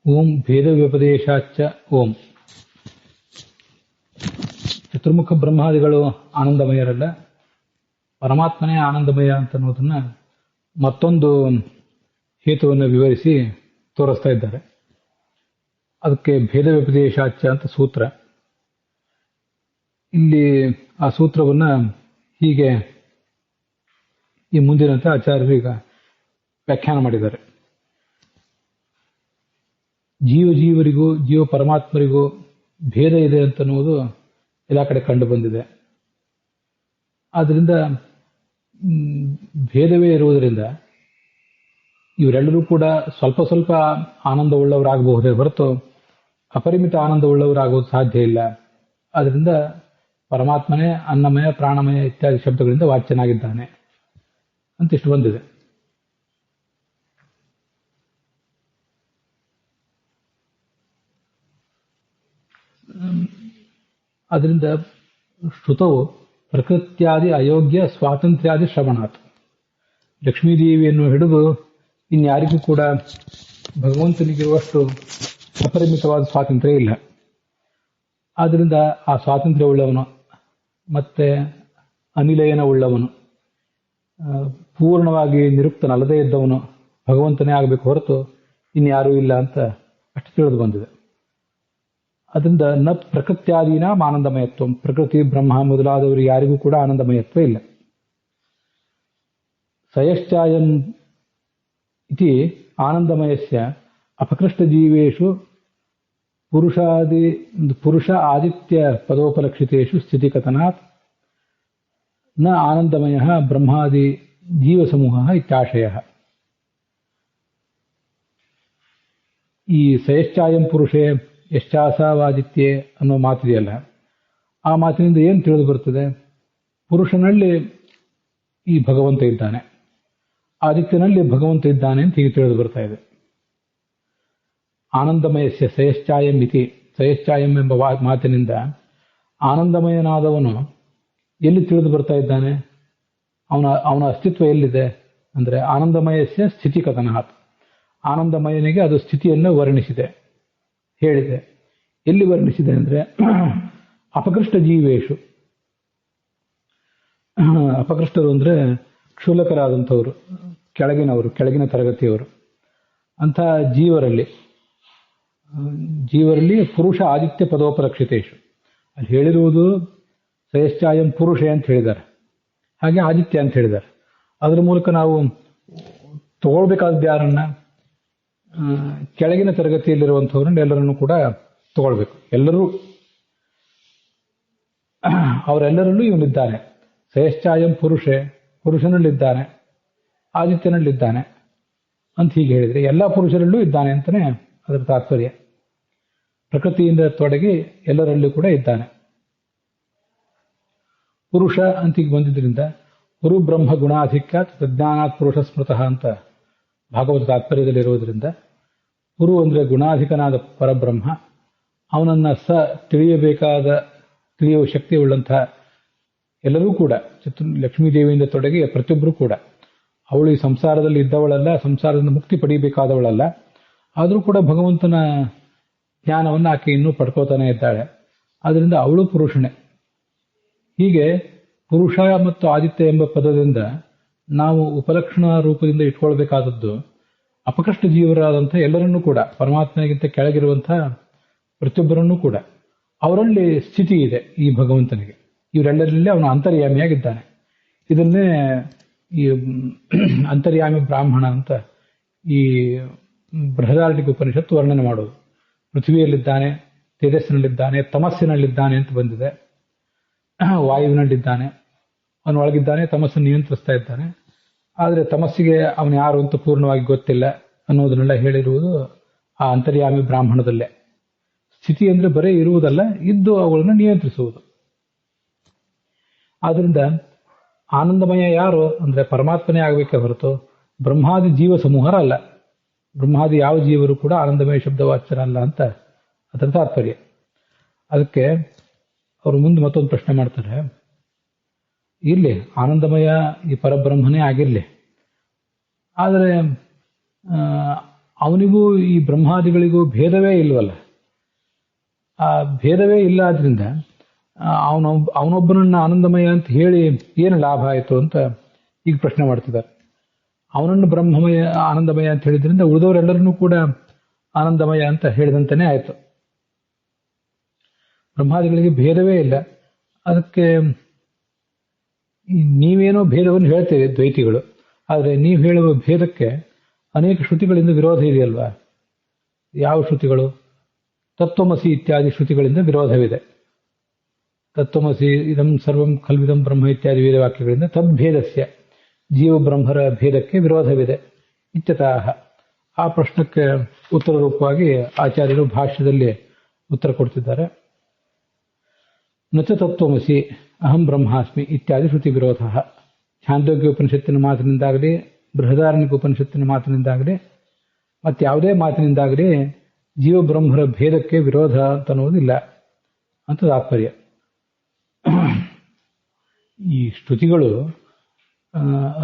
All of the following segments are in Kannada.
ಓಂ ಭೇದ ವ್ಯಪದೇಶಾಚ್ಚ ಓಂ. ಚತುರ್ಮುಖ ಬ್ರಹ್ಮಾದಿಗಳು ಆನಂದಮಯರಲ್ಲ, ಪರಮಾತ್ಮನೇ ಆನಂದಮಯ ಅಂತ ಅನ್ನೋದನ್ನ ಮತ್ತೊಂದು ಹೇತುವನ್ನು ವಿವರಿಸಿ ತೋರಿಸ್ತಾ ಇದ್ದಾರೆ. ಅದಕ್ಕೆ ಭೇದ ವ್ಯಪದೇಶಾಚ್ಚ ಅಂತ ಸೂತ್ರ. ಇಲ್ಲಿ ಆ ಸೂತ್ರವನ್ನ ಹೀಗೆ ಈ ಮುಂದಿನಂತೆ ಆಚಾರ್ಯರು ಈಗ ವ್ಯಾಖ್ಯಾನ ಮಾಡಿದ್ದಾರೆ. ಜೀವರಿಗೂ ಜೀವ ಪರಮಾತ್ಮರಿಗೂ ಭೇದ ಇದೆ ಅಂತನ್ನುವುದು ಎಲ್ಲ ಕಡೆ ಕಂಡು ಬಂದಿದೆ. ಆದ್ದರಿಂದ ಭೇದವೇ ಇರುವುದರಿಂದ ಇವರೆಲ್ಲರೂ ಕೂಡ ಸ್ವಲ್ಪ ಸ್ವಲ್ಪ ಆನಂದವುಳ್ಳವರಾಗಬಹುದೇ ಹೊರತು ಅಪರಿಮಿತ ಆನಂದವುಳ್ಳವರಾಗುವುದು ಸಾಧ್ಯ ಇಲ್ಲ. ಆದ್ದರಿಂದ ಪರಮಾತ್ಮನೇ ಅನ್ನಮಯ, ಪ್ರಾಣಮಯ ಇತ್ಯಾದಿ ಶಬ್ದಗಳಿಂದ ವಾಚ್ಯನಾಗಿದ್ದಾನೆ ಅಂತಿಷ್ಟು ಬಂದಿದೆ. ಅದರಿಂದ ಶ್ರುತವು ಪ್ರಕೃತ್ಯಾದಿ ಅಯೋಗ್ಯ ಸ್ವಾತಂತ್ರ್ಯಾದಿ ಶ್ರವಣಾತ್. ಲಕ್ಷ್ಮೀದೇವಿಯನ್ನು ಹಿಡಿದು ಇನ್ಯಾರಿಗೂ ಕೂಡ ಭಗವಂತನಿಗಿರುವಷ್ಟು ಅಪರಿಮಿತವಾದ ಸ್ವಾತಂತ್ರ್ಯ ಇಲ್ಲ. ಆದ್ದರಿಂದ ಆ ಸ್ವಾತಂತ್ರ್ಯ ಉಳ್ಳವನು ಮತ್ತೆ ಅನಿಲಯನ ಉಳ್ಳವನು, ಪೂರ್ಣವಾಗಿ ನಿರುಕ್ತನಲ್ಲದೇ ಇದ್ದವನು ಭಗವಂತನೇ ಆಗಬೇಕು ಹೊರತು ಇನ್ಯಾರೂ ಇಲ್ಲ ಅಂತ ಅಷ್ಟು ತಿಳಿದು ಬಂದಿದೆ. ಅದರಿಂದ ನ ಪ್ರಕೃತ್ಯಾದೀನ ಆನಂದಮಯತ್ವ, ಪ್ರಕೃತಿ ಬ್ರಹ್ಮ ಮೊದಲಾದವರು ಯಾರಿಗೂ ಕೂಡ ಆನಂದಮಯತ್ವ ಇಲ್ಲ. ಸಯಶ್ಚಾಯನ್ ಇತಿ ಆನಂದಮಯಸ್ಯ ಅಪಕೃಷ್ಟ ಜೀವೇಶು ಪುರುಷ ಆದಿತ್ಯ ಪದೋಪಲಕ್ಷಿತೇಷು ಸ್ಥಿತಿಕಥನಾತ್ ನ ಆನಂದಮಯ ಬ್ರಹ್ಮಾದಿ ಜೀವಸಮೂಹ ಇತ್ಯಾಶಯ. ಈ ಸಯಶ್ಚಾಯಂ ಪುರುಷೇ ಯಶ್ಚಾಸವಾದಿತ್ಯೆ ಅನ್ನೋ ಮಾತಿದೆಯಲ್ಲ, ಆ ಮಾತಿನಿಂದ ಏನು ತಿಳಿದು ಬರ್ತದೆ? ಪುರುಷನಲ್ಲಿ ಈ ಭಗವಂತ ಇದ್ದಾನೆ, ಆದಿತ್ಯನಲ್ಲಿ ಭಗವಂತ ಇದ್ದಾನೆ ಅಂತ ಹೀಗೆ ತಿಳಿದು ಬರ್ತಾ ಇದೆ. ಆನಂದಮಯಸ್ಯ ಸಯಶ್ಚಾಯಂ ಇತಿ, ಸಯಶ್ಚಾಯಂ ಎಂಬ ಮಾತಿನಿಂದ ಆನಂದಮಯನಾದವನು ಎಲ್ಲಿ ತಿಳಿದು ಬರ್ತಾ ಇದ್ದಾನೆ? ಅವನ ಅಸ್ತಿತ್ವ ಎಲ್ಲಿದೆ ಅಂದರೆ ಆನಂದಮಯಸ್ಯ ಸ್ಥಿತಿ ಕಥನಾತ್. ಆನಂದಮಯನಿಗೆ ಅದು ಸ್ಥಿತಿಯನ್ನು ವರ್ಣಿಸಿದೆ, ಹೇಳಿದೆ. ಎಲ್ಲಿ ವರ್ಣಿಸಿದೆ ಅಂದರೆ ಅಪಕೃಷ್ಟ ಜೀವೇಶು. ಅಪಕೃಷ್ಟರು ಅಂದರೆ ಕ್ಷುಲ್ಲಕರಾದಂಥವರು, ಕೆಳಗಿನವರು, ಕೆಳಗಿನ ತರಗತಿಯವರು. ಅಂಥ ಜೀವರಲ್ಲಿ ಪುರುಷ ಆದಿತ್ಯ ಪದೋಪಲಕ್ಷಿತೇಶು. ಅಲ್ಲಿ ಹೇಳಿರುವುದು ಸಯಶ್ಚಾಯಂ ಪುರುಷ ಅಂತ ಹೇಳಿದ್ದಾರೆ, ಹಾಗೆ ಆದಿತ್ಯ ಅಂತ ಹೇಳಿದ್ದಾರೆ. ಅದರ ಮೂಲಕ ನಾವು ತಗೊಳ್ಬೇಕಾದ ಯಾರನ್ನ? ಕೆಳಗಿನ ತರಗತಿಯಲ್ಲಿರುವಂಥವ್ರನ್ನ ಎಲ್ಲರನ್ನೂ ಕೂಡ ತಗೊಳ್ಬೇಕು. ಅವರೆಲ್ಲರಲ್ಲೂ ಇವನಿದ್ದಾನೆ. ಸಯಶ್ಚಾಯಂ ಪುರುಷನಲ್ಲಿದ್ದಾನೆ, ಆದಿತ್ಯನಲ್ಲಿದ್ದಾನೆ ಅಂತ ಹೀಗೆ ಹೇಳಿದರೆ ಎಲ್ಲ ಪುರುಷರಲ್ಲೂ ಇದ್ದಾನೆ ಅಂತಲೇ ಅದರ ತಾತ್ಪರ್ಯ. ಪ್ರಕೃತಿಯಿಂದ ತೊಡಗಿ ಎಲ್ಲರಲ್ಲೂ ಕೂಡ ಇದ್ದಾನೆ. ಪುರುಷ ಅಂತಿಗೆ ಬಂದಿದ್ದರಿಂದ ಗುರು ಬ್ರಹ್ಮ ಗುಣಾಧಿಕ್ಯಾತ್ ಪ್ರಜ್ಞಾನಾತ್ ಪುರುಷ ಸ್ಮೃತಃ ಅಂತ ಭಾಗವತ ತಾತ್ಪರ್ಯದಲ್ಲಿರುವುದರಿಂದ ಗುರು ಅಂದರೆ ಗುಣಾಧಿಕನಾದ ಪರಬ್ರಹ್ಮ, ಅವನನ್ನು ತಿಳಿಯುವ ಶಕ್ತಿ ಉಳ್ಳಂತಹ ಎಲ್ಲರೂ ಕೂಡ ಲಕ್ಷ್ಮೀದೇವಿಯಿಂದ ತೊಡಗಿ ಪ್ರತಿಯೊಬ್ಬರೂ ಕೂಡ, ಅವಳು ಈ ಸಂಸಾರದಲ್ಲಿ ಇದ್ದವಳಲ್ಲ, ಸಂಸಾರದಿಂದ ಮುಕ್ತಿ ಪಡೆಯಬೇಕಾದವಳಲ್ಲ, ಆದರೂ ಕೂಡ ಭಗವಂತನ ಜ್ಞಾನವನ್ನು ಆಕೆ ಇನ್ನೂ ಪಡ್ಕೋತಾನೆ ಇದ್ದಾಳೆ. ಆದ್ದರಿಂದ ಅವಳು ಪುರುಷನೇ. ಹೀಗೆ ಪುರುಷ ಮತ್ತು ಆದಿತ್ಯ ಎಂಬ ಪದದಿಂದ ನಾವು ಉಪಲಕ್ಷಣ ರೂಪದಿಂದ ಇಟ್ಕೊಳ್ಬೇಕಾದದ್ದು ಅಪಕೃಷ್ಟ ಜೀವರಾದಂಥ ಎಲ್ಲರನ್ನೂ ಕೂಡ, ಪರಮಾತ್ಮನಿಗಿಂತ ಕೆಳಗಿರುವಂತಹ ಪ್ರತಿಯೊಬ್ಬರನ್ನೂ ಕೂಡ ಅವರಲ್ಲಿ ಸ್ಥಿತಿ ಇದೆ ಈ ಭಗವಂತನಿಗೆ. ಇವರೆಲ್ಲರಲ್ಲಿ ಅವನು ಅಂತರ್ಯಾಮಿಯಾಗಿದ್ದಾನೆ. ಇದನ್ನೇ ಈ ಅಂತರ್ಯಾಮಿ ಬ್ರಾಹ್ಮಣ ಅಂತ ಈ ಬೃಹದಾರಣ್ಯಕ ಉಪನಿಷತ್ತು ವರ್ಣನೆ ಮಾಡೋದು. ಪೃಥ್ವಿಯಲ್ಲಿದ್ದಾನೆ, ತೇಜಸ್ಸಿನಲ್ಲಿದ್ದಾನೆ, ತಮಸ್ಸಿನಲ್ಲಿದ್ದಾನೆ ಅಂತ ಬಂದಿದೆ. ವಾಯುವಿನಲ್ಲಿದ್ದಾನೆ, ಅವನೊಳಗಿದ್ದಾನೆ, ತಮಸ್ಸನ್ನು ನಿಯಂತ್ರಿಸ್ತಾ ಇದ್ದಾನೆ. ಆದರೆ ತಮಸ್ಸಿಗೆ ಅವನು ಯಾರು ಅಂತ ಪೂರ್ಣವಾಗಿ ಗೊತ್ತಿಲ್ಲ ಅನ್ನೋದನ್ನೆಲ್ಲ ಹೇಳಿರುವುದು ಆ ಅಂತರ್ಯಾಮಿ ಬ್ರಾಹ್ಮಣದಲ್ಲೇ. ಸ್ಥಿತಿ ಅಂದರೆ ಬರೀ ಇರುವುದಲ್ಲ, ಇದ್ದು ಅವುಗಳನ್ನು ನಿಯಂತ್ರಿಸುವುದು. ಆದ್ದರಿಂದ ಆನಂದಮಯ ಯಾರು ಅಂದರೆ ಪರಮಾತ್ಮನೇ ಆಗಬೇಕೇ ಹೊರತು ಬ್ರಹ್ಮಾದಿ ಜೀವ ಸಮೂಹರಲ್ಲ. ಬ್ರಹ್ಮಾದಿ ಯಾವ ಜೀವರು ಕೂಡ ಆನಂದಮಯ ಶಬ್ದವಾಚ್ಯರಲ್ಲ ಅಂತ ಅದರ ತಾತ್ಪರ್ಯ. ಅದಕ್ಕೆ ಅವರು ಮುಂದೆ ಮತ್ತೊಂದು ಪ್ರಶ್ನೆ ಮಾಡ್ತಾರೆ. ಇರಲಿ, ಆನಂದಮಯ ಈ ಪರಬ್ರಹ್ಮನೇ ಆಗಿರಲಿ, ಆದರೆ ಅವನಿಗೂ ಈ ಬ್ರಹ್ಮಾದಿಗಳಿಗೂ ಭೇದವೇ ಇಲ್ವಲ್ಲ. ಆ ಭೇದವೇ ಇಲ್ಲ ಆದ್ರಿಂದ ಅವನೊಬ್ಬನನ್ನ ಆನಂದಮಯ ಅಂತ ಹೇಳಿ ಏನು ಲಾಭ ಆಯಿತು ಅಂತ ಈಗ ಪ್ರಶ್ನೆ ಮಾಡ್ತಿದ್ದಾರೆ. ಅವನನ್ನು ಬ್ರಹ್ಮಮಯ ಆನಂದಮಯ ಅಂತ ಹೇಳಿದ್ರಿಂದ ಉಳಿದವರೆಲ್ಲರನ್ನೂ ಕೂಡ ಆನಂದಮಯ ಅಂತ ಹೇಳಿದಂತಾನೆ ಆಯಿತು. ಬ್ರಹ್ಮಾದಿಗಳಿಗೆ ಭೇದವೇ ಇಲ್ಲ. ಅದಕ್ಕೆ ನೀವೇನೋ ಭೇದವನ್ನು ಹೇಳ್ತೇವೆ ದ್ವೈತಿಗಳು, ಆದರೆ ನೀವು ಹೇಳುವ ಭೇದಕ್ಕೆ ಅನೇಕ ಶ್ರುತಿಗಳಿಂದ ವಿರೋಧ ಇದೆಯಲ್ವಾ? ಯಾವ ಶ್ರುತಿಗಳು? ತತ್ವಮಸಿ ಇತ್ಯಾದಿ ಶ್ರುತಿಗಳಿಂದ ವಿರೋಧವಿದೆ. ತತ್ವಮಸಿ ಇದಂ ಸರ್ವಂ ಖಲ್ವಿದಂ ಬ್ರಹ್ಮ ಇತ್ಯಾದಿ ವೇದವಾಕ್ಯಗಳಿಂದ ತದ್ಭೇದಸ್ಯ ಜೀವ ಬ್ರಹ್ಮರ ಭೇದಕ್ಕೆ ವಿರೋಧವಿದೆ ಇತ್ಯತಃ. ಆ ಪ್ರಶ್ನಕ್ಕೆ ಉತ್ತರ ರೂಪವಾಗಿ ಆಚಾರ್ಯರು ಭಾಷ್ಯದಲ್ಲಿ ಉತ್ತರ ಕೊಡ್ತಿದ್ದಾರೆ. ನಚ ತತ್ವಮಸಿ ಅಹಂ ಬ್ರಹ್ಮಾಸ್ಮಿ ಇತ್ಯಾದಿ ಶ್ರುತಿ ವಿರೋಧ. ಛಾಂದೋಗ್ಯ ಉಪನಿಷತ್ತಿನ ಮಾತಿನಿಂದಾಗಲಿ, ಬೃಹದಾರಣ್ಯಕ ಉಪನಿಷತ್ತಿನ ಮಾತಿನಿಂದಾಗಲಿ, ಮತ್ತಾವುದೇ ಮಾತಿನಿಂದಾಗಲಿ ಜೀವ ಬ್ರಹ್ಮರ ಭೇದಕ್ಕೆ ವಿರೋಧ ಅಂತ ಅನ್ನೋದಿಲ್ಲ ಅಂತ ತಾತ್ಪರ್ಯ. ಈ ಶ್ರುತಿಗಳು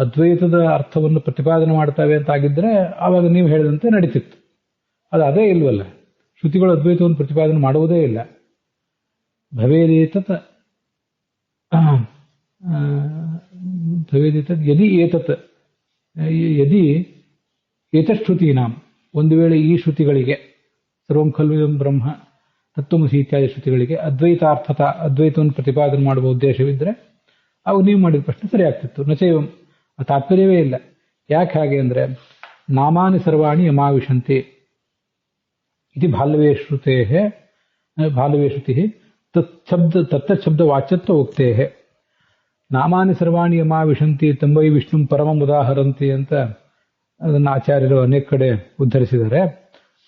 ಅದ್ವೈತದ ಅರ್ಥವನ್ನು ಪ್ರತಿಪಾದನೆ ಮಾಡ್ತವೆ ಅಂತಾಗಿದ್ದರೆ ಆವಾಗ ನೀವು ಹೇಳಿದಂತೆ ನಡೀತಿತ್ತು. ಅದು ಅದೇ ಇಲ್ವಲ್ಲ. ಶ್ರುತಿಗಳು ಅದ್ವೈತವನ್ನು ಪ್ರತಿಪಾದನೆ ಮಾಡುವುದೇ ಇಲ್ಲ. ಭವೇದೇತತ್ ಯದಿ ಏತತ್ ಯದಿ ಏತಶ್ರುತೀನಾಂ, ಒಂದು ವೇಳೆ ಈ ಶ್ರುತಿಗಳಿಗೆ ಸರ್ವಂ ಖಲ್ವಿದಂ ಬ್ರಹ್ಮ ತತ್ವಮಸಿ ಇತ್ಯಾದಿ ಶ್ರುತಿಗಳಿಗೆ ಅದ್ವೈತಾರ್ಥತ ಅದ್ವೈತವನ್ನು ಪ್ರತಿಪಾದನೆ ಮಾಡುವ ಉದ್ದೇಶವಿದ್ದರೆ ಅವು ನೀವು ಮಾಡಿದ ಪ್ರಶ್ನೆ ಸರಿಯಾಗ್ತಿತ್ತು. ನಚೈವಂ, ತಾತ್ಪರ್ಯವೇ ಇಲ್ಲ. ಯಾಕೆ ಹಾಗೆ ಅಂದರೆ ನಾಮಾನಿ ಸರ್ವಾಣಿ ಯಮಾವಿಶಂತಿ ಇದು ಬಾಲ್ಯವೇ ಶ್ರುತಿ ತತ್ತಶಬ್ದ ವಾಚ್ಯತ್ವ ಉಕ್ತೇ. ನಾಮಾನಿ ಸರ್ವಾಣಿ ಯಮಾವಿಶಂತಿ ತಂಬೈ ವಿಷ್ಣು ಪರಮಂ ಉದಾಹರಂತಿ ಅಂತ ಅದನ್ನು ಆಚಾರ್ಯರು ಅನೇಕ ಕಡೆ ಉದ್ಧರಿಸಿದ್ದಾರೆ.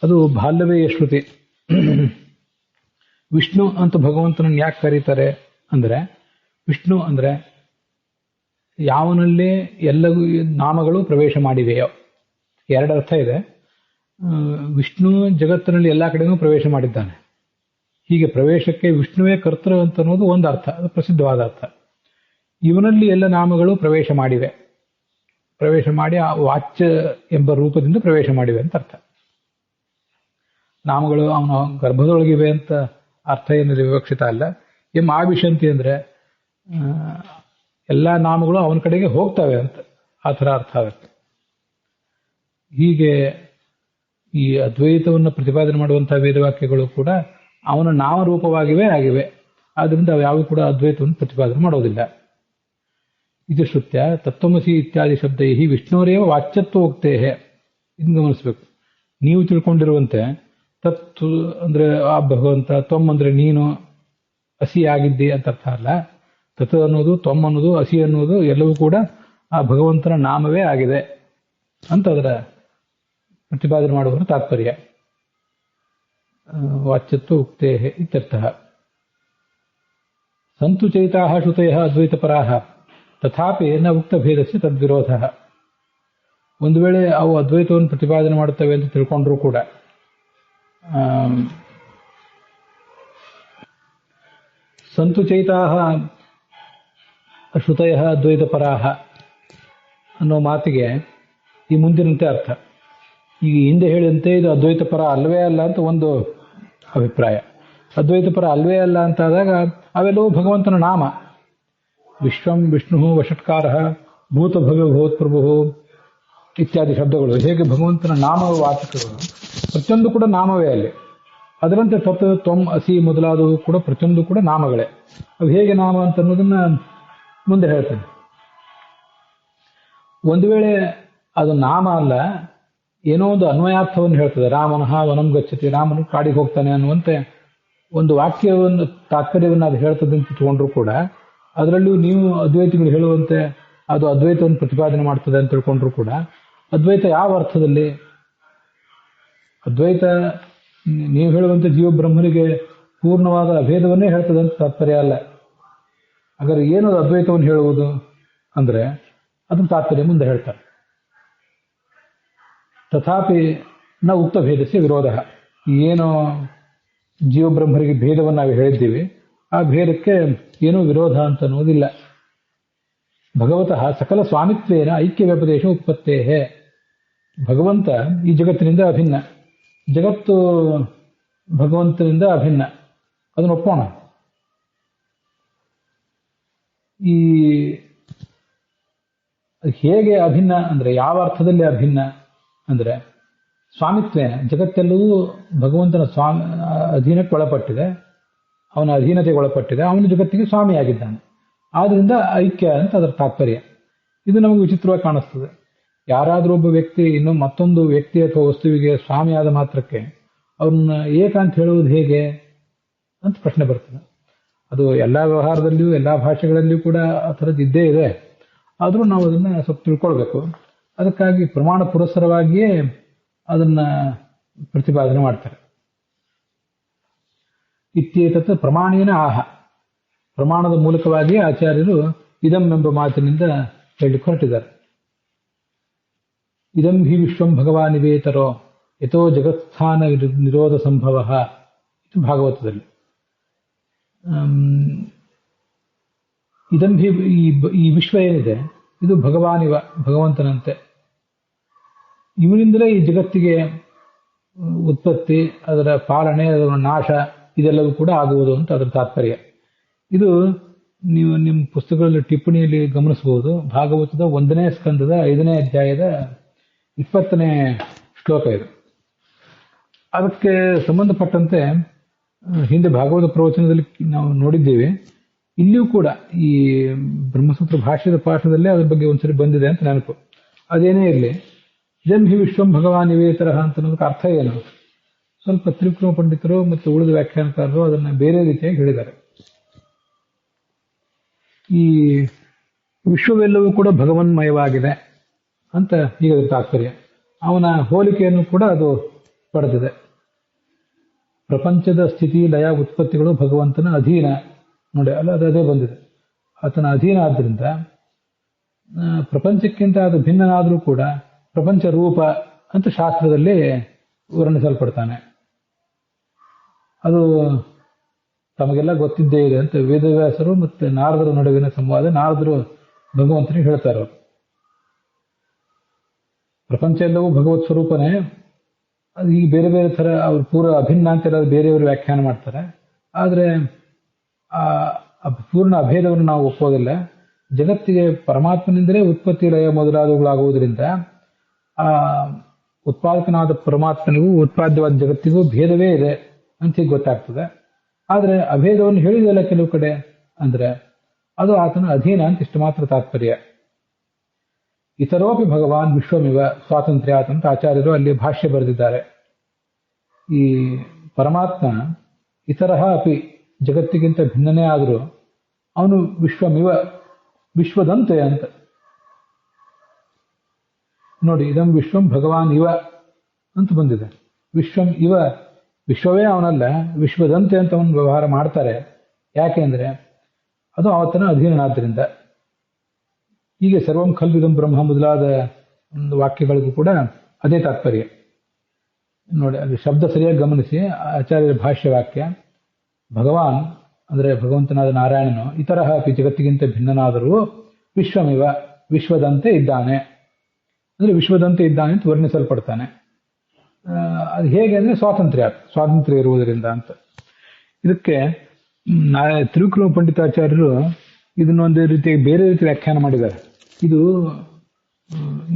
ಅದು ಬಾಲ್ಯವೇ ಶ್ರುತಿ. ವಿಷ್ಣು ಅಂತ ಭಗವಂತನನ್ನು ಯಾಕೆ ಕರೀತಾರೆ ಅಂದರೆ, ವಿಷ್ಣು ಅಂದರೆ ಯಾವನಲ್ಲಿ ಎಲ್ಲವೂ ನಾಮಗಳು ಪ್ರವೇಶ ಮಾಡಿವೆಯೋ. ಎರಡರ್ಥ ಇದೆ. ವಿಷ್ಣು ಜಗತ್ತಿನಲ್ಲಿ ಎಲ್ಲ ಕಡೆನೂ ಪ್ರವೇಶ ಮಾಡಿದ್ದಾನೆ. ಹೀಗೆ ಪ್ರವೇಶಕ್ಕೆ ವಿಷ್ಣುವೇ ಕರ್ತೃ ಅಂತ ಅನ್ನೋದು ಒಂದು ಅರ್ಥ, ಅದು ಪ್ರಸಿದ್ಧವಾದ ಅರ್ಥ. ಇವನಲ್ಲಿ ಎಲ್ಲ ನಾಮಗಳು ಪ್ರವೇಶ ಮಾಡಿವೆ, ಪ್ರವೇಶ ಮಾಡಿ ಆ ವಾಚ್ಯ ಎಂಬ ರೂಪದಿಂದ ಪ್ರವೇಶ ಮಾಡಿವೆ ಅಂತ ಅರ್ಥ. ನಾಮಗಳು ಅವನ ಗರ್ಭದೊಳಗಿವೆ ಅಂತ ಅರ್ಥ ಏನಿದೆ ವಿವಕ್ಷಿತ ಅಲ್ಲ. ಆವಿಶಂತಿ ಅಂದರೆ ಎಲ್ಲ ನಾಮಗಳು ಅವನ ಕಡೆಗೆ ಹೋಗ್ತವೆ ಅಂತ ಆ ಥರ ಅರ್ಥ ಆಗುತ್ತೆ. ಹೀಗೆ ಈ ಅದ್ವೈತವನ್ನು ಪ್ರತಿಪಾದನೆ ಮಾಡುವಂತಹ ವೇದವಾಕ್ಯಗಳು ಕೂಡ ಅವನ ನಾಮರೂಪವಾಗಿವೆ ಆಗಿವೆ. ಆದ್ದರಿಂದ ಅವು ಯಾವು ಕೂಡ ಅದ್ವೈತವನ್ನು ಪ್ರತಿಪಾದನೆ ಮಾಡೋದಿಲ್ಲ. ಇದು ಶ್ರುತ್ಯ ತತ್ವಮಸಿ ಇತ್ಯಾದಿ ಶಬ್ದೈ ವಿಷ್ಣುವರೇವ ವಾಚ್ಯತ್ವ ಉಕ್ತೇ. ಇದನ್ನು ಗಮನಿಸಬೇಕು. ನೀವು ತಿಳ್ಕೊಂಡಿರುವಂತೆ ತತ್ ಅಂದರೆ ಆ ಭಗವಂತ, ತ್ವಮ್ ಅಂದರೆ ನೀನು, ಅಸಿ ಆಗಿದ್ದಿ ಅಂತ ಅರ್ಥ ಅಲ್ಲ. ತತ್ ಅನ್ನೋದು, ತ್ವಮ್ ಅನ್ನೋದು, ಅಸಿ ಅನ್ನೋದು ಎಲ್ಲವೂ ಕೂಡ ಆ ಭಗವಂತನ ನಾಮವೇ ಆಗಿದೆ ಅಂತ ಅದರ ಪ್ರತಿಪಾದನೆ ಮಾಡುವ ತಾತ್ಪರ್ಯ. ವಾಚ್ಯತ್ವ ಉಕ್ತೇ ಇತ್ಯರ್ಥಃ. ಸಂತು ಚೈತಾಃ ಶ್ರುತಯಃ ಅದ್ವೈತಪರಾಃ ತಥಾಪಿ ನ ಉಕ್ತಭೇದಸ್ಯ ತದ್ವಿರೋಧಃ. ಒಂದು ವೇಳೆ ಅವು ಅದ್ವೈತವನ್ನು ಪ್ರತಿಪಾದನೆ ಮಾಡುತ್ತವೆ ಅಂತ ತಿಳ್ಕೊಂಡ್ರೂ ಕೂಡ ಸಂತು ಚೈತಾಃ ಶ್ರುತಯಃ ಅದ್ವೈತಪರಾಃ ಅನ್ನೋ ಮಾತಿಗೆ ಈ ಮುಂದಿನಂತೆ ಅರ್ಥ. ಈಗ ಹಿಂದೆ ಹೇಳಿದಂತೆ ಇದು ಅದ್ವೈತ ಪರ ಅಲ್ವೇ ಅಲ್ಲ ಅಂತ ಒಂದು ಅಭಿಪ್ರಾಯ. ಅದ್ವೈತ ಪರ ಅಲ್ವೇ ಅಲ್ಲ ಅಂತಾದಾಗ ಅವೆಲ್ಲವೂ ಭಗವಂತನ ನಾಮ. ವಿಶ್ವಂ ವಿಷ್ಣು ವಷಟ್ಕಾರ ಭೂತ ಭವ್ಯ ಭೂತ್ಪ್ರಭು ಇತ್ಯಾದಿ ಶಬ್ದಗಳು ಹೇಗೆ ಭಗವಂತನ ನಾಮವಾಚಕಗಳು, ಪ್ರತಿಯೊಂದು ಕೂಡ ನಾಮವೇ ಅಲ್ಲಿ. ಅದರಂತೆ ತತ್ ತ್ವಮ್ ಅಸಿ ಮೊದಲಾದವು ಕೂಡ ಪ್ರತಿಯೊಂದು ಕೂಡ ನಾಮಗಳೇ. ಅವು ಹೇಗೆ ನಾಮ ಅಂತ ಅನ್ನೋದನ್ನ ಮುಂದೆ ಹೇಳ್ತೇನೆ. ಒಂದು ವೇಳೆ ಅದು ನಾಮ ಅಲ್ಲ, ಏನೋ ಒಂದು ಅನ್ವಯಾರ್ಥವನ್ನು ಹೇಳ್ತದೆ. ರಾಮನಃ ವನಂ ಗಚ್ಚತಿ, ರಾಮನು ಕಾಡಿಗೆ ಹೋಗ್ತಾನೆ ಅನ್ನುವಂತೆ ಒಂದು ವಾಕ್ಯವನ್ನು ತಾತ್ಪರ್ಯವನ್ನು ಅದು ಹೇಳ್ತದೆ ಅಂತ ಇಟ್ಕೊಂಡ್ರು ಕೂಡ ಅದರಲ್ಲಿಯೂ ನೀವು ಅದ್ವೈತಿಗಳು ಹೇಳುವಂತೆ ಅದು ಅದ್ವೈತವನ್ನು ಪ್ರತಿಪಾದನೆ ಮಾಡ್ತದೆ ಅಂತ ತಿಳ್ಕೊಂಡ್ರು ಕೂಡ ಅದ್ವೈತ ಯಾವ ಅರ್ಥದಲ್ಲಿ? ಅದ್ವೈತ ನೀವು ಹೇಳುವಂತೆ ಜೀವ ಬ್ರಹ್ಮನಿಗೆ ಪೂರ್ಣವಾದ ಅಭೇದವನ್ನೇ ಹೇಳ್ತದೆ ಅಂತ ತಾತ್ಪರ್ಯ ಅಲ್ಲ. ಹಾಗಾದ್ರೆ ಏನು ಅದ್ವೈತವನ್ನು ಹೇಳುವುದು ಅಂದರೆ ಅದನ್ನು ತಾತ್ಪರ್ಯ ಮುಂದೆ ಹೇಳ್ತಾರೆ. ತಥಾಪಿ ನ ಉಕ್ತ ಭೇದಸ್ಯ ವಿರೋಧ. ಏನು ಜೀವಬ್ರಹ್ಮರಿಗೆ ಭೇದವನ್ನು ನಾವು ಹೇಳಿದ್ದೀವಿ, ಆ ಭೇದಕ್ಕೆ ಏನೂ ವಿರೋಧ ಅಂತ ಅನ್ನೋದಿಲ್ಲ. ಭಗವತಃ ಸಕಲ ಸ್ವಾಮಿತ್ವೇನ ಐಕ್ಯ ವ್ಯಪದೇಶ ಉತ್ಪತ್ತೇ. ಭಗವಂತ ಈ ಜಗತ್ತಿನಿಂದ ಅಭಿನ್ನ, ಜಗತ್ತು ಭಗವಂತನಿಂದ ಅಭಿನ್ನ, ಅದನ್ನು ಒಪ್ಪೋಣ. ಈ ಹೇಗೆ ಅಭಿನ್ನ ಅಂದ್ರೆ ಯಾವ ಅರ್ಥದಲ್ಲಿ ಅಭಿನ್ನ ಅಂದ್ರೆ ಸ್ವಾಮಿತ್ವೇನ, ಜಗತ್ತೆಲ್ಲವೂ ಭಗವಂತನ ಅಧೀನಕ್ಕೆ ಒಳಪಟ್ಟಿದೆ, ಅವನ ಅಧೀನತೆಗೆ ಒಳಪಟ್ಟಿದೆ, ಅವನ ಜಗತ್ತಿಗೆ ಸ್ವಾಮಿಯಾಗಿದ್ದಾನೆ. ಆದ್ರಿಂದ ಐಕ್ಯ ಅಂತ ಅದರ ತಾತ್ಪರ್ಯ. ಇದು ನಮಗೆ ವಿಚಿತ್ರವಾಗಿ ಕಾಣಿಸ್ತದೆ. ಯಾರಾದರೂ ಒಬ್ಬ ವ್ಯಕ್ತಿ ಇನ್ನು ಮತ್ತೊಂದು ವ್ಯಕ್ತಿ ಅಥವಾ ವಸ್ತುವಿಗೆ ಸ್ವಾಮಿಯಾದ ಮಾತ್ರಕ್ಕೆ ಅವ್ರನ್ನ ಏಕ ಅಂತ ಹೇಳುವುದು ಹೇಗೆ ಅಂತ ಪ್ರಶ್ನೆ ಬರ್ತದೆ. ಅದು ಎಲ್ಲ ವ್ಯವಹಾರದಲ್ಲಿಯೂ ಎಲ್ಲ ಭಾಷೆಗಳಲ್ಲಿಯೂ ಕೂಡ ಆ ಥರದ್ದು ಇದ್ದೇ ಇದೆ. ಆದರೂ ನಾವು ಅದನ್ನ ಸ್ವಲ್ಪ ತಿಳ್ಕೊಳ್ಬೇಕು. ಅದಕ್ಕಾಗಿ ಪ್ರಮಾಣ ಪುರಸ್ಸರವಾಗಿಯೇ ಅದನ್ನ ಪ್ರತಿಪಾದನೆ ಮಾಡ್ತಾರೆ. ಇತ್ಯೇತತ್ ಪ್ರಮಾಣೇನ ಆಹ, ಪ್ರಮಾಣದ ಮೂಲಕವಾಗಿ ಆಚಾರ್ಯರು ಇದಂ ಎಂಬ ಮಾತಿನಿಂದ ಹೇಳಲಿಕ್ಕೆ ಹೊರಟಿದ್ದಾರೆ. ಇದಂ ಹಿ ವಿಶ್ವಂ ಭಗವಾನಿವೇತರೋ ಯಥೋ ಜಗತ್ಸ್ಥಾನ ನಿರೋಧ ಸಂಭವ, ಇದು ಭಾಗವತದಲ್ಲಿ. ಇದಂ ಹಿ, ಈ ವಿಶ್ವ ಏನಿದೆ ಇದು ಭಗವಾನಿವ, ಭಗವಂತನಂತೆ. ಇವನಿಂದಲೇ ಈ ಜಗತ್ತಿಗೆ ಉತ್ಪತ್ತಿ, ಅದರ ಪಾಲನೆ, ಅದರ ನಾಶ ಇದೆಲ್ಲವೂ ಕೂಡ ಆಗುವುದು ಅಂತ ಅದರ ತಾತ್ಪರ್ಯ. ಇದು ನೀವು ನಿಮ್ಮ ಪುಸ್ತಕಗಳಲ್ಲಿ ಟಿಪ್ಪಣಿಯಲ್ಲಿ ಗಮನಿಸಬಹುದು. ಭಾಗವತದ 1ನೇ ಸ್ಕಂದದ 5ನೇ ಅಧ್ಯಾಯದ 20ನೇ ಶ್ಲೋಕ ಇದು. ಅದಕ್ಕೆ ಸಂಬಂಧಪಟ್ಟಂತೆ ಹಿಂದೆ ಭಾಗವತ ಪ್ರವಚನದಲ್ಲಿ ನಾವು ನೋಡಿದ್ದೇವೆ. ಇಲ್ಲಿಯೂ ಕೂಡ ಈ ಬ್ರಹ್ಮಸೂತ್ರ ಭಾಷ್ಯದ ಪಾಠದಲ್ಲೇ ಅದ್ರ ಬಗ್ಗೆ ಒಂದ್ಸರಿ ಬಂದಿದೆ ಅಂತ ನೆನಪು. ಅದೇನೇ ಇರಲಿ, ಇದಂ ಹಿ ವಿಶ್ವಂ ಭಗವಾನ್ ನಿವೇತರ ಅಂತ ಅನ್ನೋದಕ್ಕೆ ಅರ್ಥ ಏನು? ಸ್ವಲ್ಪ ತ್ರಿವಿಕ್ರಮ ಪಂಡಿತರು ಮತ್ತು ಉಳಿದ ವ್ಯಾಖ್ಯಾನಕಾರರು ಅದನ್ನ ಬೇರೆ ರೀತಿಯಾಗಿ ಹೇಳಿದ್ದಾರೆ. ಈ ವಿಶ್ವವೆಲ್ಲವೂ ಕೂಡ ಭಗವನ್ಮಯವಾಗಿದೆ ಅಂತ ಈಗ ಅದರ ತಾತ್ಪರ್ಯ. ಅವನ ಹೋಲಿಕೆಯನ್ನು ಕೂಡ ಅದು ಪಡೆದಿದೆ. ಪ್ರಪಂಚದ ಸ್ಥಿತಿ ಲಯ ಉತ್ಪತ್ತಿಗಳು ಭಗವಂತನ ಅಧೀನ ನೋಡಿ, ಅಲ್ಲ ಅದೇ ಬಂದಿದೆ. ಆತನ ಅಧೀನ ಆದ್ದರಿಂದ ಪ್ರಪಂಚಕ್ಕಿಂತ ಅದು ಭಿನ್ನನಾದರೂ ಕೂಡ ಪ್ರಪಂಚ ರೂಪ ಅಂತ ಶಾಸ್ತ್ರದಲ್ಲಿ ವರ್ಣಿಸಲ್ಪಡ್ತಾನೆ. ಅದು ತಮಗೆಲ್ಲ ಗೊತ್ತಿದ್ದೇ ಇದೆ ಅಂತ ವೇದವ್ಯಾಸರು ಮತ್ತು ನಾರದರ ನಡುವಿನ ಸಂವಾದ, ನಾರದರು ಭಗವಂತನಿಗೆ ಹೇಳ್ತಾರೆ. ಅವರು ಪ್ರಪಂಚ ಎಲ್ಲವೂ ಭಗವತ್ ಸ್ವರೂಪನೇ. ಅದು ಈಗ ಬೇರೆ ಬೇರೆ ಥರ ಅವ್ರು ಪೂರ್ವ ಅಭಿನ್ನ ಅಂತೆಲ್ಲ ಬೇರೆಯವರು ವ್ಯಾಖ್ಯಾನ ಮಾಡ್ತಾರೆ. ಆದರೆ ಆ ಪೂರ್ಣ ಅಭೇದವನ್ನು ನಾವು ಒಪ್ಪೋದಿಲ್ಲ. ಜಗತ್ತಿಗೆ ಪರಮಾತ್ಮನಿಂದಲೇ ಉತ್ಪತ್ತಿ ಲಯ ಮೊದಲಾದವುಗಳಾಗುವುದರಿಂದ ಆ ಉತ್ಪಾದಕನಾದ ಪರಮಾತ್ಮನಿಗೂ ಉತ್ಪಾದ್ಯವಾದ ಜಗತ್ತಿಗೂ ಭೇದವೇ ಇದೆ ಅಂತ ಈಗ ಗೊತ್ತಾಗ್ತದೆ. ಆದರೆ ಅಭೇದವನ್ನು ಹೇಳಿದಲ್ಲ ಕೆಲವು ಕಡೆ, ಅಂದ್ರೆ ಅದು ಆತನ ಅಧೀನ ಅಂತ ಇಷ್ಟು ಮಾತ್ರ ತಾತ್ಪರ್ಯ. ಇತರೋಪಿ ಭಗವಾನ್ ವಿಶ್ವಮಿವ ಸ್ವಾತಂತ್ರ್ಯಾತ್ ಅಂತ ಆಚಾರ್ಯರು ಅಲ್ಲಿ ಭಾಷ್ಯ ಬರೆದಿದ್ದಾರೆ. ಈ ಪರಮಾತ್ಮ ಇತರಹ ಅಪಿ, ಜಗತ್ತಿಗಿಂತ ಭಿನ್ನನೇ ಆದರೂ ಅವನು ವಿಶ್ವಮಿವ, ವಿಶ್ವದಂತೆ ಅಂತ ನೋಡಿ. ಇದಂ ವಿಶ್ವಂ ಭಗವಾನ್ ಇವ ಅಂತ ಬಂದಿದೆ. ವಿಶ್ವಂ ಇವ, ವಿಶ್ವವೇ ಅವನಲ್ಲ, ವಿಶ್ವದಂತೆ ಅಂತ ಅವನು ವ್ಯವಹಾರ ಮಾಡ್ತಾರೆ. ಯಾಕೆಂದ್ರೆ ಅದು ಆತನ ಅಧೀನನಾದ್ದರಿಂದ. ಹೀಗೆ ಸರ್ವಂ ಖಲ್ವಿದಂ ಬ್ರಹ್ಮ ಮೊದಲಾದ ಒಂದು ವಾಕ್ಯಗಳಿಗೂ ಕೂಡ ಅದೇ ತಾತ್ಪರ್ಯ ನೋಡಿ. ಅಲ್ಲಿ ಶಬ್ದ ಸರಿಯಾಗಿ ಗಮನಿಸಿ. ಆಚಾರ್ಯರ ಭಾಷ್ಯ ವಾಕ್ಯ ಭಗವಾನ್ ಅಂದರೆ ಭಗವಂತನಾದ ನಾರಾಯಣನು ಇತರಹ ಅಪಿ, ಜಗತ್ತಿಗಿಂತ ಭಿನ್ನನಾದರೂ ವಿಶ್ವಮಿವ, ವಿಶ್ವದಂತೆ ಇದ್ದಾನೆ ಅಂದ್ರೆ ವಿಶ್ವದಂತೆ ಇದ್ದಾನೆ ಅಂತ ವರ್ಣಿಸಲ್ಪಡ್ತಾನೆ. ಅದು ಹೇಗೆ ಅಂದ್ರೆ ಸ್ವಾತಂತ್ರ್ಯ ಇರುವುದರಿಂದ ಅಂತ. ಇದಕ್ಕೆ ತ್ರಿವಿಕ್ರಮ ಪಂಡಿತಾಚಾರ್ಯರು ಇದನ್ನೊಂದೇ ರೀತಿಯಾಗಿ ಬೇರೆ ರೀತಿ ವ್ಯಾಖ್ಯಾನ ಮಾಡಿದ್ದಾರೆ. ಇದು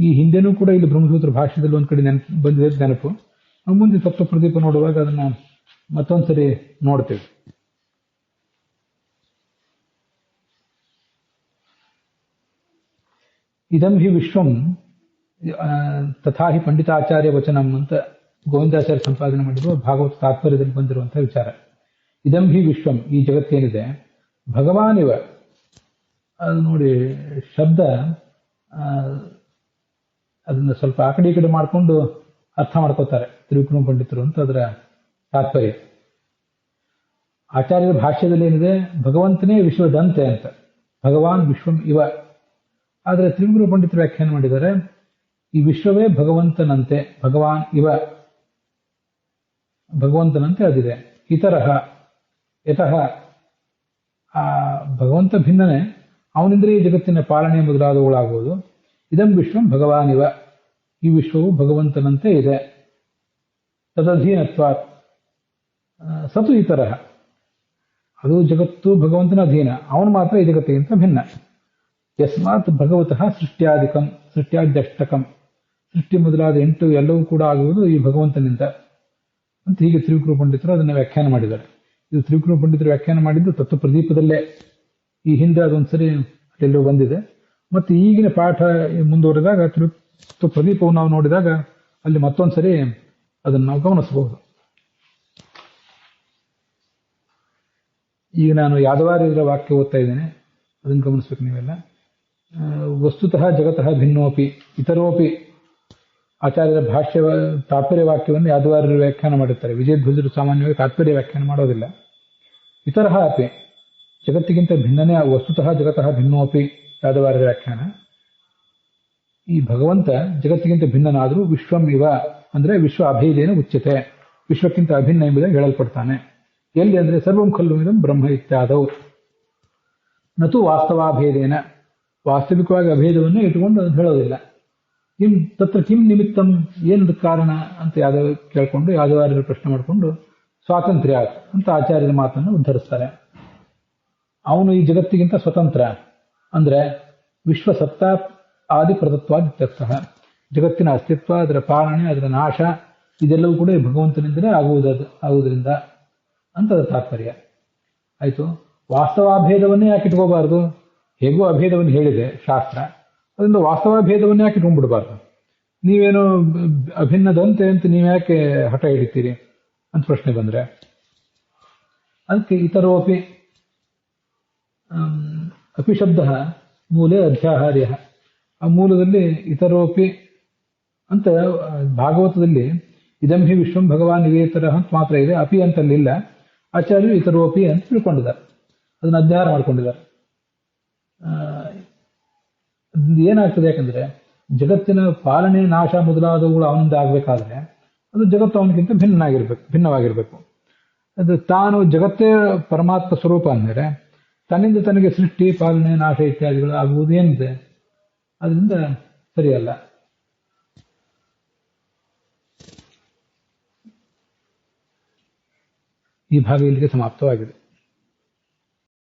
ಈ ಹಿಂದೆನೂ ಕೂಡ ಇಲ್ಲಿ ಬ್ರಹ್ಮಸೂತ್ರ ಭಾಷ್ಯದಲ್ಲಿ ಒಂದ್ ಕಡೆ ಬಂದಿದೆ ನೆನಪು. ನಾವು ಮುಂದೆ ಸಪ್ತ ಪ್ರದೀಪ ನೋಡುವಾಗ ಅದನ್ನ ಮತ್ತೊಂದ್ಸರಿ ನೋಡ್ತೇವೆ. ಇದಂ ಹಿ ವಿಶ್ವಂ ತಥಾ ಹಿ ಪಂಡಿತಾಚಾರ್ಯ ವಚನಂ ಅಂತ ಗೋವಿಂದಾಚಾರ್ಯ ಸಂಪಾದನೆ ಮಾಡಿರುವ ಭಾಗವತ ತಾತ್ಪರ್ಯದಲ್ಲಿ ಬಂದಿರುವಂತಹ ವಿಚಾರ. ಇದಂ ಹಿ ವಿಶ್ವಂ, ಈ ಜಗತ್ತೇನಿದೆ, ಭಗವಾನಿವ, ಅದು ನೋಡಿ ಶಬ್ದ ಅದನ್ನ ಸ್ವಲ್ಪ ಆ ಕಡೆ ಈ ಕಡೆ ಮಾಡಿಕೊಂಡು ಅರ್ಥ ಮಾಡ್ಕೋತಾರೆ ತ್ರಿವಿಕ್ರಮ ಪಂಡಿತರು ಅಂತ ಅದರ ತಾತ್ಪರ್ಯ. ಆಚಾರ್ಯರ ಭಾಷ್ಯದಲ್ಲಿ ಏನಿದೆ, ಭಗವಂತನೇ ವಿಶ್ವದಂತೆ ಅಂತ, ಭಗವಾನ್ ವಿಶ್ವಂ ಇವ. ಆದರೆ ತ್ರಿವಿಕ್ರಮ ಪಂಡಿತರು ವ್ಯಾಖ್ಯಾನ ಮಾಡಿದ್ದಾರೆ, ಈ ವಿಶ್ವವೇ ಭಗವಂತನಂತೆ, ಭಗವಾನ್ ಇವ, ಭಗವಂತನಂತೆ ಅದಿದೆ. ಇತರಹ, ಯತಃ ಆ ಭಗವಂತ ಭಿನ್ನನೇ, ಅವನಿಂದಲೇ ಈ ಜಗತ್ತಿನ ಪಾಲನೆ ಮೊದಲಾದವುಗಳಾಗುವುದು. ಇದಂ ವಿಶ್ವಂ ಭಗವಾನ್ ಇವ, ಈ ವಿಶ್ವವು ಭಗವಂತನಂತೆ ಇದೆ. ತದಧೀನತ್ವ ಸತು ಇತರ, ಅದು ಜಗತ್ತು ಭಗವಂತನ ಅಧೀನ, ಅವನು ಮಾತ್ರ ಈ ಜಗತ್ತಿಗಿಂತ ಭಿನ್ನ. ಯಸ್ಮಾತ್ ಭಗವತಃ ಸೃಷ್ಟ್ಯಾಧಿಕಂ ಸೃಷ್ಟ್ಯಾದ್ಯಷ್ಟಕಂ, ಸೃಷ್ಟಿ ಮೊದಲಾದ 8 ಎಲ್ಲವೂ ಕೂಡ ಆಗುವುದು ಈ ಭಗವಂತನಿಂದ ಅಂತ ಹೀಗೆ ತ್ರಿವಿಕ್ರಮ ಪಂಡಿತರು ಅದನ್ನು ವ್ಯಾಖ್ಯಾನ ಮಾಡಿದ್ದಾರೆ. ಇದು ತ್ರಿವಿಕ್ರಮ ಪಂಡಿತರು ವ್ಯಾಖ್ಯಾನ ಮಾಡಿದ್ದು ತತ್ವ ಪ್ರದೀಪದಲ್ಲೇ. ಈ ಹಿಂದೆ ಅದೊಂದ್ಸರಿ ಎಲ್ಲೋ ಬಂದಿದೆ. ಮತ್ತು ಈಗಿನ ಪಾಠ ಮುಂದುವರೆದಾಗ ತತ್ವ ಪ್ರದೀಪವನ್ನು ನಾವು ನೋಡಿದಾಗ ಅಲ್ಲಿ ಮತ್ತೊಂದ್ಸರಿ ಅದನ್ನು ನಾವು ಗಮನಿಸಬಹುದು. ಈಗ ನಾನು ಯಾದವಾರ್ಯರ ವಾಕ್ಯ ಓದ್ತಾ ಇದ್ದೇನೆ, ಅದನ್ನು ಗಮನಿಸ್ಬೇಕು ನೀವೆಲ್ಲ. ವಸ್ತುತಃ ಜಗತಃ ಭಿನ್ನೋಪಿ ಇತರೋಪಿ, ಆಚಾರ್ಯರ ಭಾಷ್ಯ ತಾತ್ಪರ್ಯ ವಾಕ್ಯವನ್ನು ಯಾದವಾರ್ಯರು ವ್ಯಾಖ್ಯಾನ ಮಾಡಿರ್ತಾರೆ. ವಿಜಯಧ್ವಜರು ಸಾಮಾನ್ಯವಾಗಿ ತಾತ್ಪರ್ಯ ವ್ಯಾಖ್ಯಾನ ಮಾಡೋದಿಲ್ಲ. ಇತರಹ ಅಪಿ, ಜಗತ್ತಿಗಿಂತ ಭಿನ್ನನೇ ವಸ್ತುತಃ ಜಗತಃ ಭಿನ್ನೋಪಿ ಯಾದವಾರ್ಯರ ವ್ಯಾಖ್ಯಾನ. ಈ ಭಗವಂತ ಜಗತ್ತಿಗಿಂತ ಭಿನ್ನನಾದರೂ ವಿಶ್ವಂ ಇವ ಅಂದ್ರೆ ವಿಶ್ವ ಅಭೇದೇನ ಉಚ್ಯತೆ, ವಿಶ್ವಕ್ಕಿಂತ ಅಭಿನ್ನ ಎಂಬುದಾಗಿ ಹೇಳಲ್ಪಡ್ತಾನೆ. ಎಲ್ಲಿ ಅಂದ್ರೆ ಸರ್ವಂ ಖಲ್ಲು ಇದಂ ಬ್ರಹ್ಮ ಇತ್ಯಾದವು ನತು ವಾಸ್ತವಾಭೇದೇನ, ವಾಸ್ತವಿಕವಾಗಿ ಅಭೇದವನ್ನೇ ಇಟ್ಟುಕೊಂಡು ಅದನ್ನು ಹೇಳೋದಿಲ್ಲ. ತತ್ರ ಕಿಂ ನಿಮಿತ್ತಂ, ಏನದು ಕಾರಣ ಅಂತ ಕೇಳ್ಕೊಂಡು ಯಾದವಾರ್ಯರು ಪ್ರಶ್ನೆ ಮಾಡಿಕೊಂಡು ಸ್ವಾತಂತ್ರ್ಯ ಅಂತ ಆಚಾರ್ಯರ ಮಾತನ್ನು ಉದ್ಧರಿಸ್ತಾರೆ. ಅವನು ಈ ಜಗತ್ತಿಗಿಂತ ಸ್ವತಂತ್ರ ಅಂದ್ರೆ ವಿಶ್ವಸತ್ತಾ ಆದಿ ಪ್ರದತ್ವಾದಿತ್ಯರ್ಥಃ, ಜಗತ್ತಿನ ಅಸ್ತಿತ್ವ, ಅದರ ಪಾಲನೆ, ಅದರ ನಾಶ ಇದೆಲ್ಲವೂ ಕೂಡ ಈ ಭಗವಂತನಿಂದಲೇ ಆಗುವುದರಿಂದ ಅಂತ ತಾತ್ಪರ್ಯ ಆಯಿತು. ವಾಸ್ತವಾಭೇದವನ್ನೇ ಯಾಕೆ ಇಟ್ಕೋಬಾರ್ದು? ಹೇಗೋ ಅಭೇದವನ್ನು ಹೇಳಿದೆ ಶಾಸ್ತ್ರ, ಅದರಿಂದ ವಾಸ್ತವಾಭೇದವನ್ನೇ ಯಾಕೆ ಇಟ್ಕೊಂಡ್ಬಿಡಬಾರ್ದು? ನೀವೇನು ಅಭಿನ್ನದಂತೆ ಅಂತ ನೀವು ಯಾಕೆ ಹಠ ಹಿಡಿತೀರಿ ಅಂತ ಪ್ರಶ್ನೆ ಬಂದ್ರೆ, ಅದಕ್ಕೆ ಇತರೋಪಿ ಅಪಿ ಶಬ್ದ ಮೂಲೆ ಅಧ್ಯಾಹಾರ್ಯ, ಆ ಮೂಲದಲ್ಲಿ ಇತರೋಪಿ ಅಂತ ಭಾಗವತದಲ್ಲಿ ಇದಂ ಹಿ ವಿಶ್ವಂ ಭಗವಾನ್ ನಿವೇತರ ಅಂತ ಮಾತ್ರ ಇದೆ, ಅಪಿ ಅಂತಲ್ಲಿಲ್ಲ. ಆಚಾರ್ಯರು ಇತರೋಪಿ ಅಂತ ತಿಳ್ಕೊಂಡಿದ್ದಾರೆ, ಅದನ್ನು ಅಧ್ಯಾಹಾರ ಮಾಡ್ಕೊಂಡಿದ್ದಾರೆ. ಏನಾಗ್ತದೆ? ಯಾಕಂದ್ರೆ ಜಗತ್ತಿನ ಪಾಲನೆ, ನಾಶ ಮೊದಲಾದವುಗಳು ಅವನಿಂದ ಆಗ್ಬೇಕಾದ್ರೆ ಅದು ಜಗತ್ತು ಅವನಿಗಿಂತ ಭಿನ್ನವಾಗಿರ್ಬೇಕು. ಅದು ತಾನು ಜಗತ್ತೇ ಪರಮಾತ್ಮ ಸ್ವರೂಪ ಅಂದರೆ ತನ್ನಿಂದ ತನಗೆ ಸೃಷ್ಟಿ, ಪಾಲನೆ, ನಾಶ ಇತ್ಯಾದಿಗಳು ಆಗುವುದು ಏನಿದೆ? ಅದರಿಂದ ಸರಿಯಲ್ಲ. ಈ ಭಾಗ ಇಲ್ಲಿಗೆ ಸಮಾಪ್ತವಾಗಿದೆ.